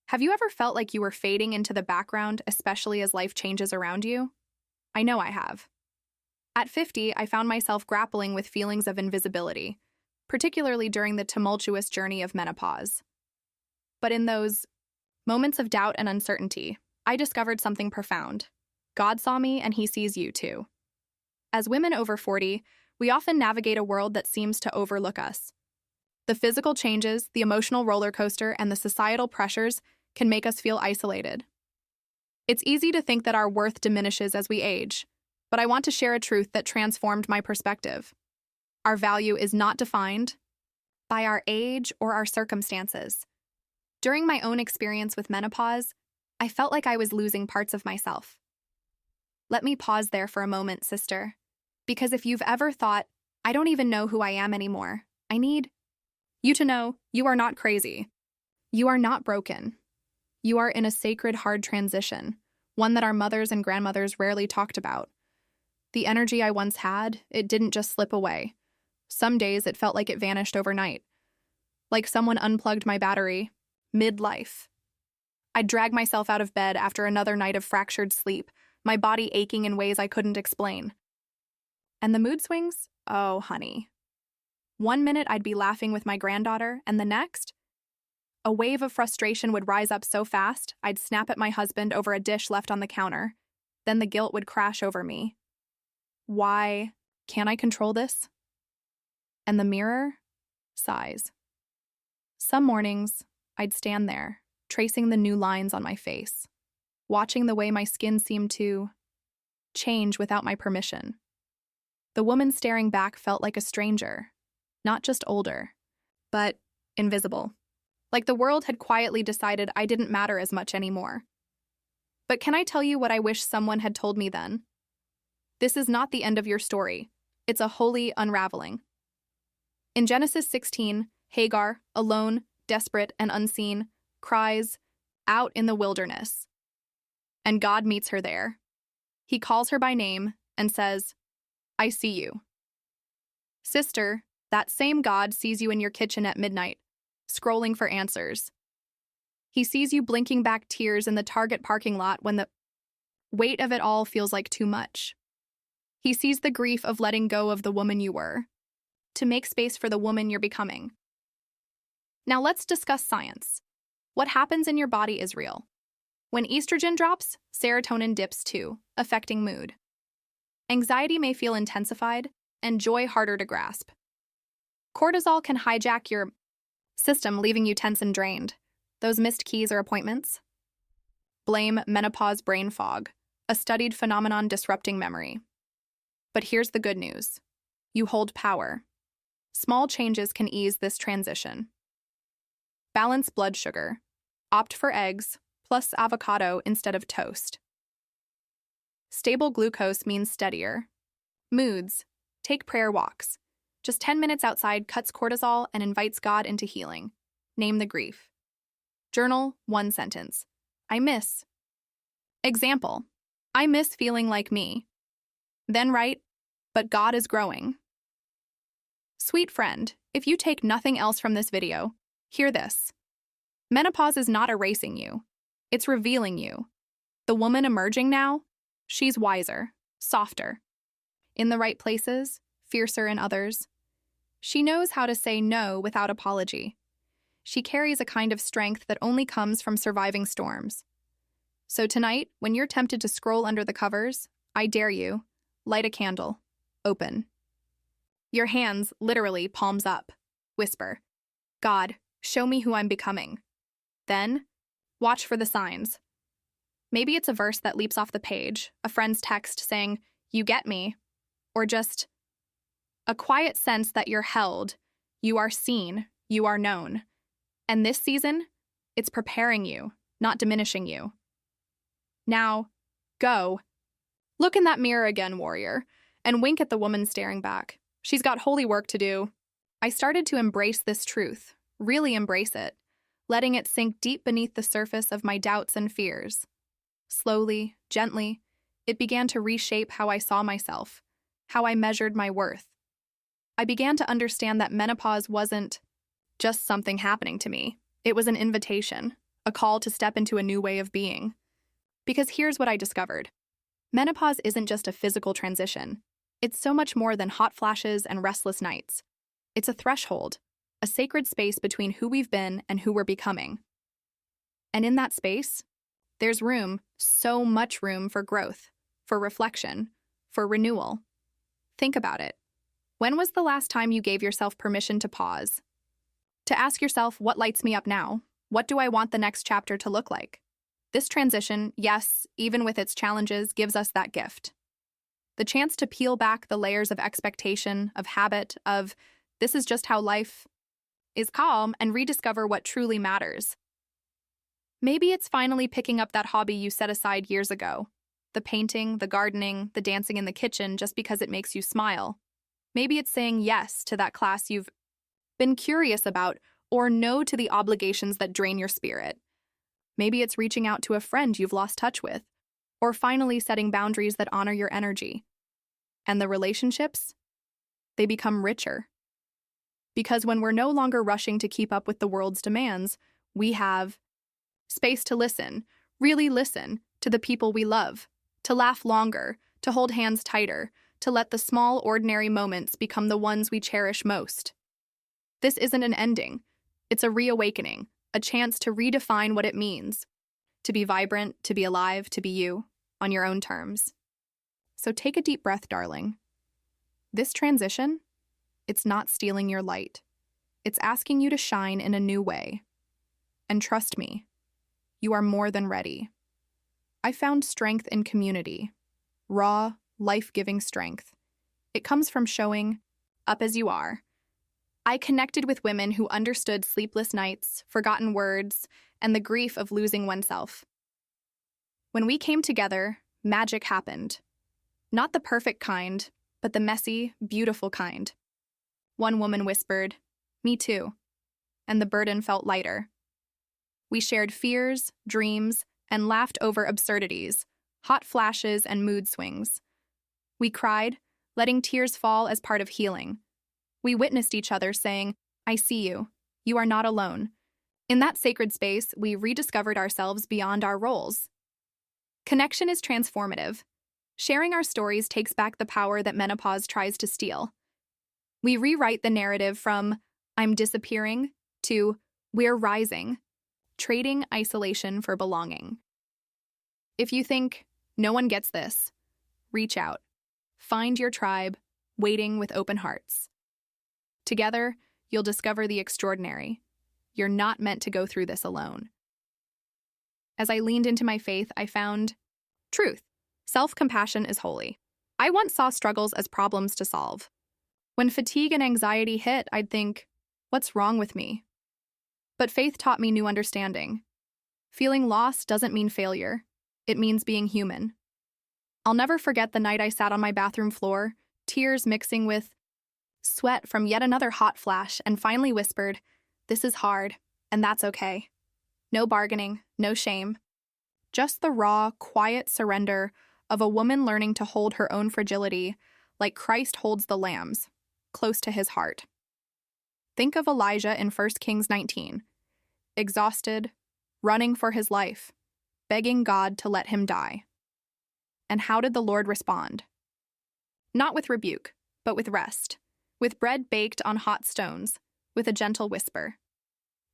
Have you ever felt like you were fading into the background, especially as life changes around you? I know I have. At 50, I found myself grappling with feelings of invisibility, particularly during the tumultuous journey of menopause. But in those moments of doubt and uncertainty, I discovered something profound. God saw me, and He sees you too. As women over 40, we often navigate a world that seems to overlook us. The physical changes, the emotional roller coaster, and the societal pressures can make us feel isolated. It's easy to think that our worth diminishes as we age, but I want to share a truth that transformed my perspective. Our value is not defined by our age or our circumstances. During my own experience with menopause, I felt like I was losing parts of myself. Let me pause there for a moment, sister, because if you've ever thought, I don't even know who I am anymore, I need you to know you are not crazy. You are not broken. You are in a sacred, hard transition, one that our mothers and grandmothers rarely talked about. The energy I once had, it didn't just slip away. Some days it felt like it vanished overnight. Like someone unplugged my battery, midlife. I'd drag myself out of bed after another night of fractured sleep, my body aching in ways I couldn't explain. And the mood swings? Oh, honey. One minute I'd be laughing with my granddaughter, and the next, a wave of frustration would rise up so fast, I'd snap at my husband over a dish left on the counter. Then the guilt would crash over me. Why can't I control this? And the mirror sighs. Some mornings, I'd stand there, tracing the new lines on my face, watching the way my skin seemed to change without my permission. The woman staring back felt like a stranger, not just older, but invisible. Like the world had quietly decided I didn't matter as much anymore. But can I tell you what I wish someone had told me then? This is not the end of your story. It's a holy unraveling. In Genesis 16, Hagar, alone, desperate, and unseen, cries, out in the wilderness. And God meets her there. He calls her by name and says, I see you. Sister, that same God sees you in your kitchen at midnight, scrolling for answers. He sees you blinking back tears in the Target parking lot when the weight of it all feels like too much. He sees the grief of letting go of the woman you were, to make space for the woman you're becoming. Now let's discuss science. What happens in your body is real. When estrogen drops, serotonin dips too, affecting mood. Anxiety may feel intensified, and joy harder to grasp. Cortisol can hijack your system, leaving you tense and drained. Those missed keys or appointments? Blame menopause brain fog, a studied phenomenon disrupting memory. But here's the good news. You hold power. Small changes can ease this transition. Balance blood sugar. Opt for eggs, plus avocado instead of toast. Stable glucose means steadier. Moods. Take prayer walks. Just 10 minutes outside cuts cortisol and invites God into healing. Name the grief. Journal one sentence. I miss. Example. I miss feeling like me. Then write, but God is growing. Sweet friend, if you take nothing else from this video, hear this. Menopause is not erasing you. It's revealing you. The woman emerging now, she's wiser, softer. In the right places, fiercer in others. She knows how to say no without apology. She carries a kind of strength that only comes from surviving storms. So tonight, when you're tempted to scroll under the covers, I dare you, light a candle. Open. Your hands, literally, palms up. Whisper, God, show me who I'm becoming. Then, watch for the signs. Maybe it's a verse that leaps off the page, a friend's text saying, you get me, or just a quiet sense that you're held, you are seen, you are known. And this season, it's preparing you, not diminishing you. Now, go. Look in that mirror again, warrior, and wink at the woman staring back. She's got holy work to do. I started to embrace this truth, really embrace it, letting it sink deep beneath the surface of my doubts and fears. Slowly, gently, it began to reshape how I saw myself, how I measured my worth. I began to understand that menopause wasn't just something happening to me. It was an invitation, a call to step into a new way of being. Because here's what I discovered. Menopause isn't just a physical transition. It's so much more than hot flashes and restless nights. It's a threshold, a sacred space between who we've been and who we're becoming. And in that space, there's room, so much room for growth, for reflection, for renewal. Think about it. When was the last time you gave yourself permission to pause? To ask yourself, what lights me up now? What do I want the next chapter to look like? This transition, yes, even with its challenges, gives us that gift. The chance to peel back the layers of expectation, of habit, of this is just how life is calm, and rediscover what truly matters. Maybe it's finally picking up that hobby you set aside years ago. The painting, the gardening, the dancing in the kitchen just because it makes you smile. Maybe it's saying yes to that class you've been curious about, or no to the obligations that drain your spirit. Maybe it's reaching out to a friend you've lost touch with, or finally setting boundaries that honor your energy. And the relationships? They become richer. Because when we're no longer rushing to keep up with the world's demands, we have space to listen, really listen, to the people we love, to laugh longer, to hold hands tighter, to let the small, ordinary moments become the ones we cherish most. This isn't an ending. It's a reawakening, a chance to redefine what it means to be vibrant, to be alive, to be you, on your own terms. So take a deep breath, darling. This transition, it's not stealing your light. It's asking you to shine in a new way. And trust me, you are more than ready. I found strength in community, raw, life-giving strength. It comes from showing up as you are. I connected with women who understood sleepless nights, forgotten words, and the grief of losing oneself. When we came together, magic happened. Not the perfect kind, but the messy, beautiful kind. One woman whispered, "Me too," and the burden felt lighter. We shared fears, dreams, and laughed over absurdities, hot flashes and mood swings. We cried, letting tears fall as part of healing. We witnessed each other saying, "I see you. You are not alone." In that sacred space, we rediscovered ourselves beyond our roles. Connection is transformative. Sharing our stories takes back the power that menopause tries to steal. We rewrite the narrative from, "I'm disappearing," to, "We're rising," trading isolation for belonging. If you think, no one gets this, reach out. Find your tribe, waiting with open hearts. Together, you'll discover the extraordinary. You're not meant to go through this alone. As I leaned into my faith, I found truth. Self-compassion is holy. I once saw struggles as problems to solve. When fatigue and anxiety hit, I'd think, what's wrong with me? But faith taught me new understanding. Feeling lost doesn't mean failure. It means being human. I'll never forget the night I sat on my bathroom floor, tears mixing with sweat from yet another hot flash, and finally whispered, "This is hard, and that's okay." No bargaining, no shame. Just the raw, quiet surrender of a woman learning to hold her own fragility like Christ holds the lambs, close to his heart. Think of Elijah in 1 Kings 19, exhausted, running for his life, begging God to let him die. And how did the Lord respond? Not with rebuke, but with rest, with bread baked on hot stones, with a gentle whisper.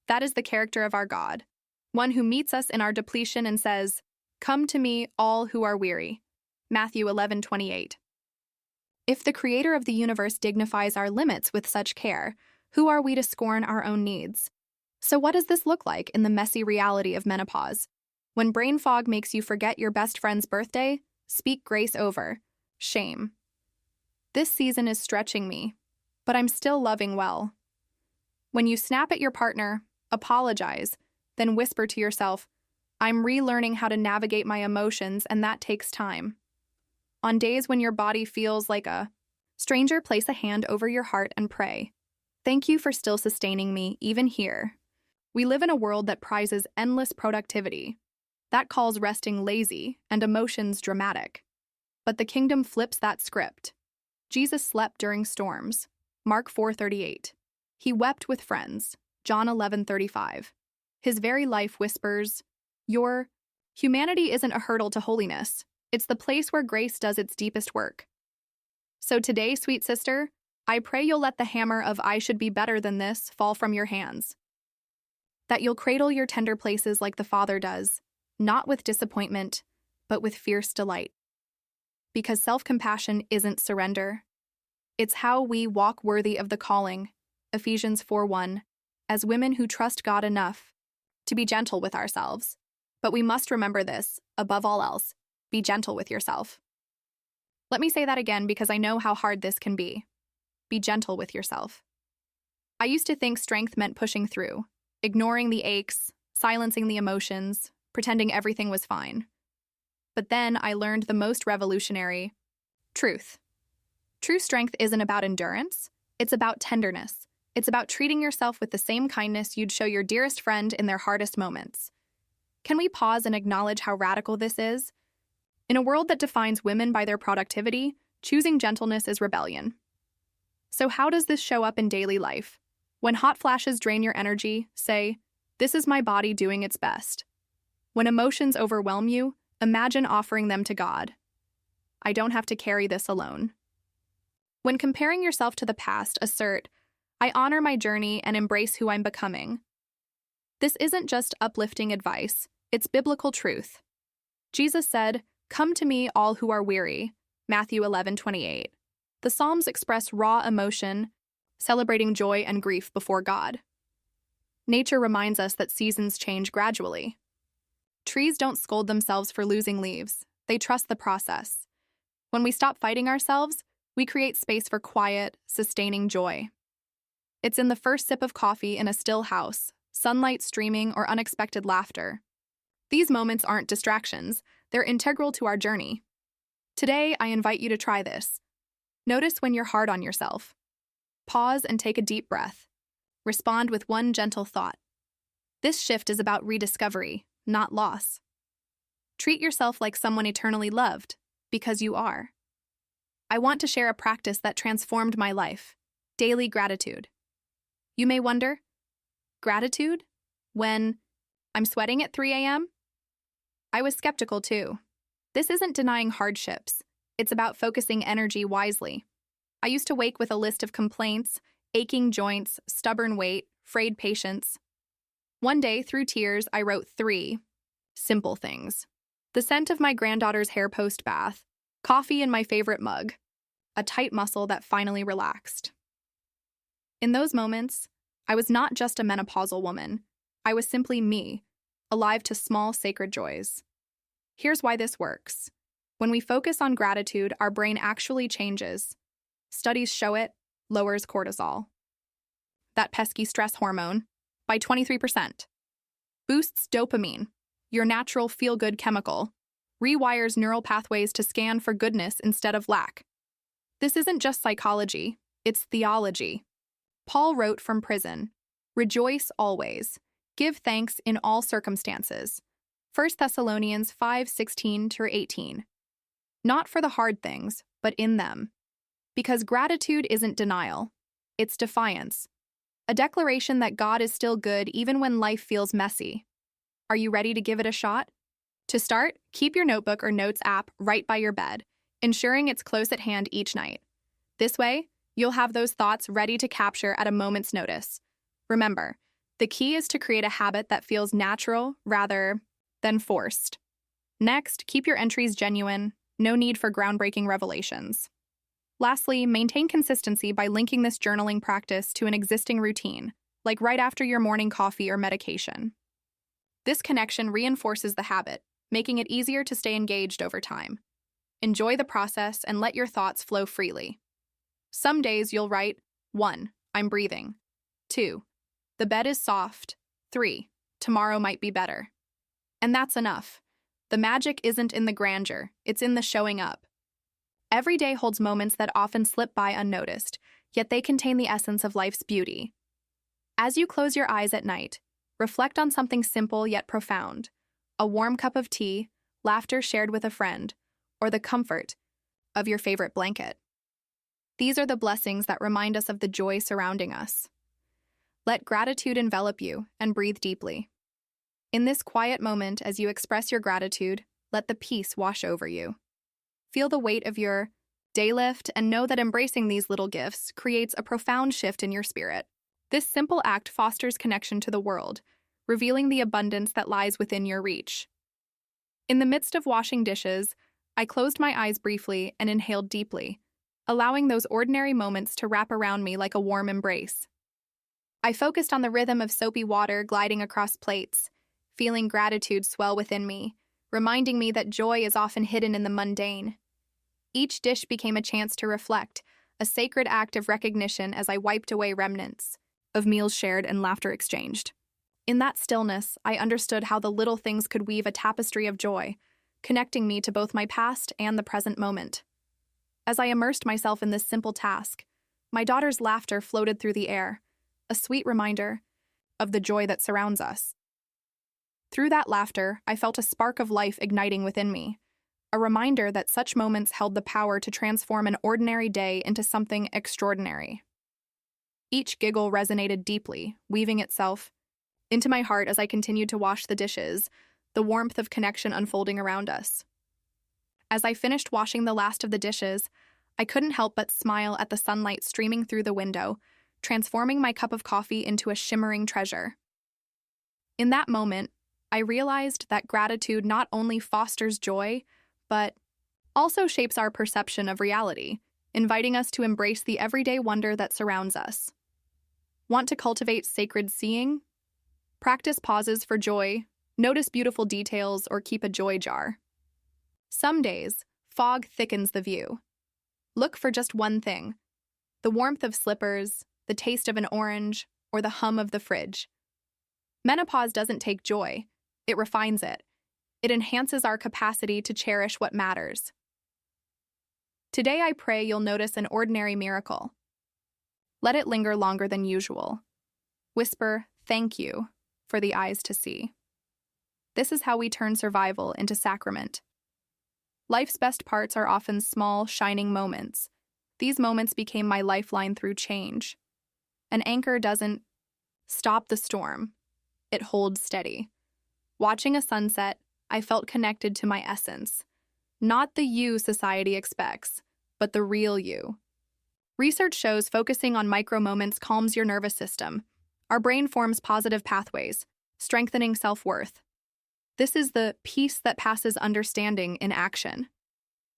That is the character of our God, one who meets us in our depletion and says, "Come to me, all who are weary." Matthew 11:28. If the Creator of the universe dignifies our limits with such care, who are we to scorn our own needs? So what does this look like in the messy reality of menopause? When brain fog makes you forget your best friend's birthday, speak grace over shame. This season is stretching me, but I'm still loving well. When you snap at your partner, apologize, then whisper to yourself, "I'm relearning how to navigate my emotions, and that takes time." On days when your body feels like a stranger, place a hand over your heart and pray. Thank you for still sustaining me, even here. We live in a world that prizes endless productivity. That calls resting lazy and emotions dramatic. But the kingdom flips that script. Jesus slept during storms. Mark 4:38. He wept with friends. John 11:35. His very life whispers, your humanity isn't a hurdle to holiness. It's the place where grace does its deepest work. So today, sweet sister, I pray you'll let the hammer of I should be better than this fall from your hands. That you'll cradle your tender places like the Father does, not with disappointment, but with fierce delight. Because self-compassion isn't surrender. It's how we walk worthy of the calling, Ephesians 4:1, as women who trust God enough to be gentle with ourselves. But we must remember this, above all else, be gentle with yourself. Let me say that again because I know how hard this can be. Be gentle with yourself. I used to think strength meant pushing through, ignoring the aches, silencing the emotions, pretending everything was fine. But then I learned the most revolutionary truth. True strength isn't about endurance, it's about tenderness. It's about treating yourself with the same kindness you'd show your dearest friend in their hardest moments. Can we pause and acknowledge how radical this is? In a world that defines women by their productivity, choosing gentleness is rebellion. So how does this show up in daily life? When hot flashes drain your energy, say, "This is my body doing its best." When emotions overwhelm you, imagine offering them to God. I don't have to carry this alone. When comparing yourself to the past, assert, I honor my journey and embrace who I'm becoming. This isn't just uplifting advice, it's biblical truth. Jesus said, "Come to me, all who are weary," Matthew 11:28. The Psalms express raw emotion, celebrating joy and grief before God. Nature reminds us that seasons change gradually. Trees don't scold themselves for losing leaves, they trust the process. When we stop fighting ourselves, we create space for quiet, sustaining joy. It's in the first sip of coffee in a still house, sunlight streaming, or unexpected laughter. These moments aren't distractions, they're integral to our journey. Today, I invite you to try this. Notice when you're hard on yourself. Pause and take a deep breath. Respond with one gentle thought. This shift is about rediscovery, not loss. Treat yourself like someone eternally loved, because you are. I want to share a practice that transformed my life: daily gratitude. You may wonder, gratitude? When I'm sweating at 3 a.m.? I was skeptical too. This isn't denying hardships. It's about focusing energy wisely. I used to wake with a list of complaints, aching joints, stubborn weight, frayed patience. One day, through tears, I wrote 3 simple things. The scent of my granddaughter's hair post-bath, coffee in my favorite mug, a tight muscle that finally relaxed. In those moments, I was not just a menopausal woman. I was simply me, alive to small sacred joys. Here's why this works. When we focus on gratitude, our brain actually changes. Studies show it lowers cortisol, that pesky stress hormone, by 23%. Boosts dopamine, your natural feel-good chemical, rewires neural pathways to scan for goodness instead of lack. This isn't just psychology, it's theology. Paul wrote from prison, "Rejoice always. Give thanks in all circumstances." 1 Thessalonians 5:16-18. Not for the hard things, but in them. Because gratitude isn't denial, it's defiance. A declaration that God is still good even when life feels messy. Are you ready to give it a shot? To start, keep your notebook or notes app right by your bed, ensuring it's close at hand each night. This way, you'll have those thoughts ready to capture at a moment's notice. Remember, the key is to create a habit that feels natural rather than forced. Next, keep your entries genuine, no need for groundbreaking revelations. Lastly, maintain consistency by linking this journaling practice to an existing routine, like right after your morning coffee or medication. This connection reinforces the habit, making it easier to stay engaged over time. Enjoy the process and let your thoughts flow freely. Some days you'll write, 1. I'm breathing. 2. The bed is soft. 3. Tomorrow might be better. And that's enough. The magic isn't in the grandeur, it's in the showing up. Every day holds moments that often slip by unnoticed, yet they contain the essence of life's beauty. As you close your eyes at night, reflect on something simple yet profound: a warm cup of tea, laughter shared with a friend, or the comfort of your favorite blanket. These are the blessings that remind us of the joy surrounding us. Let gratitude envelop you and breathe deeply. In this quiet moment, as you express your gratitude, let the peace wash over you. Feel the weight of your day lift and know that embracing these little gifts creates a profound shift in your spirit. This simple act fosters connection to the world, revealing the abundance that lies within your reach. In the midst of washing dishes, I closed my eyes briefly and inhaled deeply, allowing those ordinary moments to wrap around me like a warm embrace. I focused on the rhythm of soapy water gliding across plates, feeling gratitude swell within me, reminding me that joy is often hidden in the mundane. Each dish became a chance to reflect, a sacred act of recognition as I wiped away remnants of meals shared and laughter exchanged. In that stillness, I understood how the little things could weave a tapestry of joy, connecting me to both my past and the present moment. As I immersed myself in this simple task, my daughter's laughter floated through the air, a sweet reminder of the joy that surrounds us. Through that laughter, I felt a spark of life igniting within me, a reminder that such moments held the power to transform an ordinary day into something extraordinary. Each giggle resonated deeply, weaving itself into my heart as I continued to wash the dishes, the warmth of connection unfolding around us. As I finished washing the last of the dishes, I couldn't help but smile at the sunlight streaming through the window, transforming my cup of coffee into a shimmering treasure. In that moment, I realized that gratitude not only fosters joy, but also shapes our perception of reality, inviting us to embrace the everyday wonder that surrounds us. Want to cultivate sacred seeing? Practice pauses for joy, notice beautiful details, or keep a joy jar. Some days, fog thickens the view. Look for just one thing: the warmth of slippers, the taste of an orange, or the hum of the fridge. Menopause doesn't take joy, it refines it. It enhances our capacity to cherish what matters. Today I pray you'll notice an ordinary miracle. Let it linger longer than usual. Whisper, "Thank you," for the eyes to see. This is how we turn survival into sacrament. Life's best parts are often small, shining moments. These moments became my lifeline through change. An anchor doesn't stop the storm, it holds steady. Watching a sunset, I felt connected to my essence. Not the you society expects, but the real you. Research shows focusing on micro moments calms your nervous system. Our brain forms positive pathways, strengthening self-worth. This is the peace that passes understanding in action.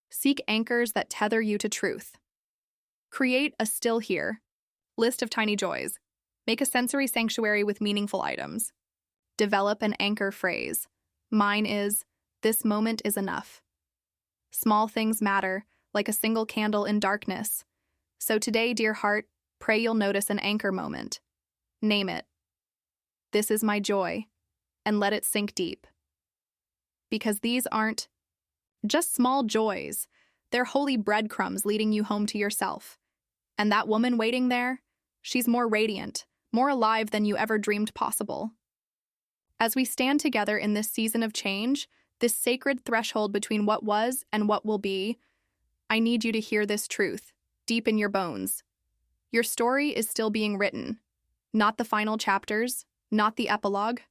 Seek anchors that tether you to truth. Create a still here list of tiny joys. Make a sensory sanctuary with meaningful items. Develop an anchor phrase. Mine is, "This moment is enough." Small things matter, like a single candle in darkness. So today, dear heart, pray you'll notice an anchor moment. Name it. "This is my joy," and let it sink deep. Because these aren't just small joys, they're holy breadcrumbs leading you home to yourself. And that woman waiting there, she's more radiant, more alive than you ever dreamed possible. As we stand together in this season of change, this sacred threshold between what was and what will be, I need you to hear this truth, deep in your bones. Your story is still being written. Not the final chapters, not the epilogue,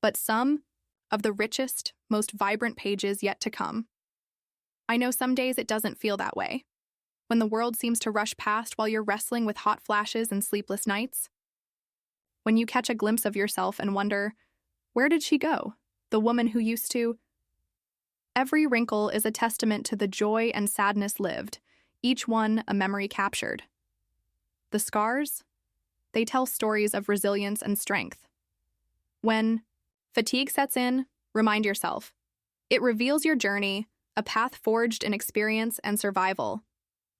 but some of the richest, most vibrant pages yet to come. I know some days it doesn't feel that way. When the world seems to rush past while you're wrestling with hot flashes and sleepless nights. When you catch a glimpse of yourself and wonder, where did she go? The woman who used to... Every wrinkle is a testament to the joy and sadness lived, each one a memory captured. The scars? They tell stories of resilience and strength. When fatigue sets in, remind yourself. It reveals your journey, a path forged in experience and survival.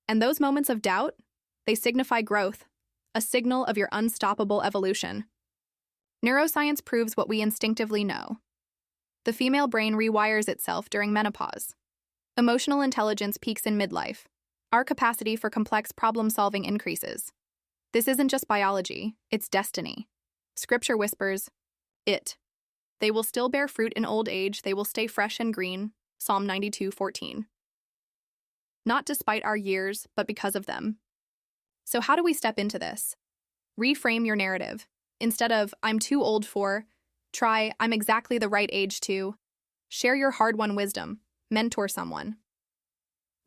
And those moments of doubt, they signify growth, a signal of your unstoppable evolution. Neuroscience proves what we instinctively know. The female brain rewires itself during menopause. Emotional intelligence peaks in midlife. Our capacity for complex problem-solving increases. This isn't just biology, it's destiny. Scripture whispers, They will still bear fruit in old age, they will stay fresh and green, Psalm 92:14. Not despite our years, but because of them. So how do we step into this? Reframe your narrative. Instead of, "I'm too old for," Try, I'm exactly the right age to. Share your hard-won wisdom. Mentor someone.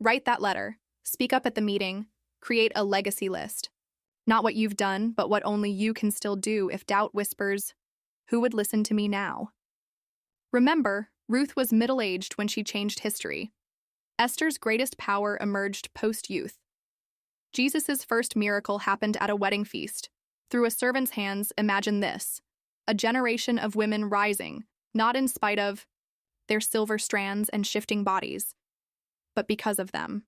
Write that letter. Speak up at the meeting. Create a legacy list. Not what you've done, but what only you can still do if doubt whispers, "Who would listen to me now?" Remember, Ruth was middle-aged when she changed history. Esther's greatest power emerged post-youth. Jesus' first miracle happened at a wedding feast. Through a servant's hands, imagine this: a generation of women rising, not in spite of their silver strands and shifting bodies, but because of them.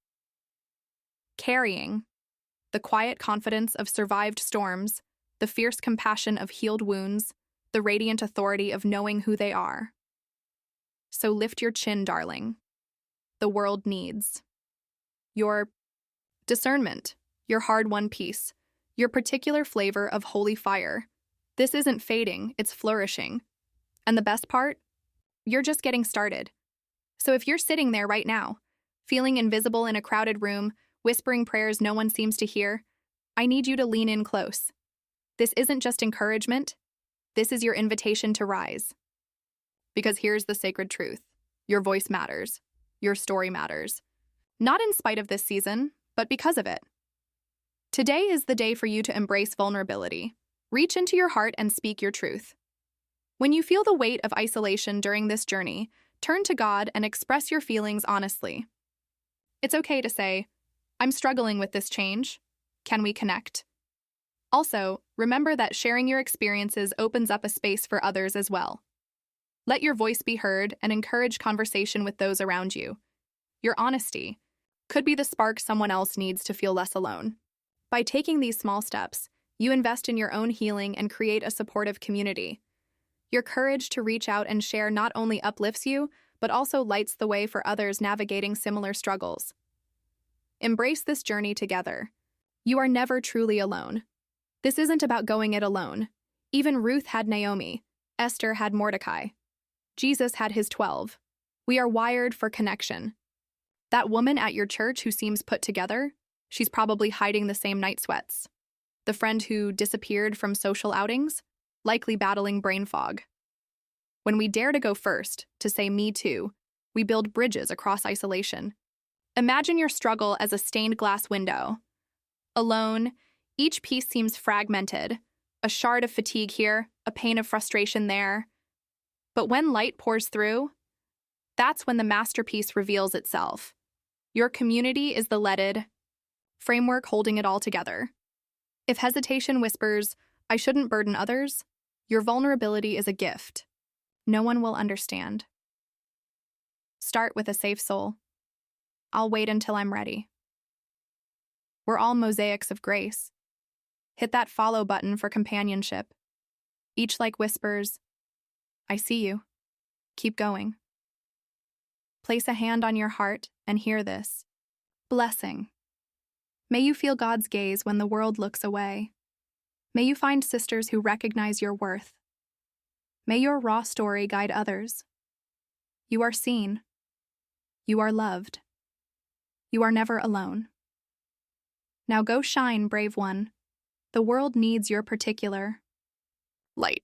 Carrying the quiet confidence of survived storms, the fierce compassion of healed wounds, the radiant authority of knowing who they are. So lift your chin, darling. The world needs your discernment, your hard-won peace, your particular flavor of holy fire. This isn't fading, it's flourishing. And the best part? You're just getting started. So if you're sitting there right now, feeling invisible in a crowded room, whispering prayers no one seems to hear, I need you to lean in close. This isn't just encouragement. This is your invitation to rise. Because here's the sacred truth. Your voice matters. Your story matters. Not in spite of this season, but because of it. Today is the day for you to embrace vulnerability. Reach into your heart and speak your truth. When you feel the weight of isolation during this journey, turn to God and express your feelings honestly. It's okay to say, I'm struggling with this change. Can we connect? Also, remember that sharing your experiences opens up a space for others as well. Let your voice be heard and encourage conversation with those around you. Your honesty could be the spark someone else needs to feel less alone. By taking these small steps, you invest in your own healing and create a supportive community. Your courage to reach out and share not only uplifts you, but also lights the way for others navigating similar struggles. Embrace this journey together. You are never truly alone. This isn't about going it alone. Even Ruth had Naomi. Esther had Mordecai. Jesus had his 12. We are wired for connection. That woman at your church who seems put together, she's probably hiding the same night sweats. The friend who disappeared from social outings, likely battling brain fog. When we dare to go first, to say me too, we build bridges across isolation. Imagine your struggle as a stained glass window. Alone, each piece seems fragmented, a shard of fatigue here, a pane of frustration there. But when light pours through, that's when the masterpiece reveals itself. Your community is the leaded framework holding it all together. If hesitation whispers, I shouldn't burden others, your vulnerability is a gift. No one will understand. Start with a safe soul. I'll wait until I'm ready. We're all mosaics of grace. Hit that follow button for companionship. Each like whispers, I see you. Keep going. Place a hand on your heart and hear this. Blessing. May you feel God's gaze when the world looks away. May you find sisters who recognize your worth. May your raw story guide others. You are seen. You are loved. You are never alone. Now go shine, brave one. The world needs your particular light.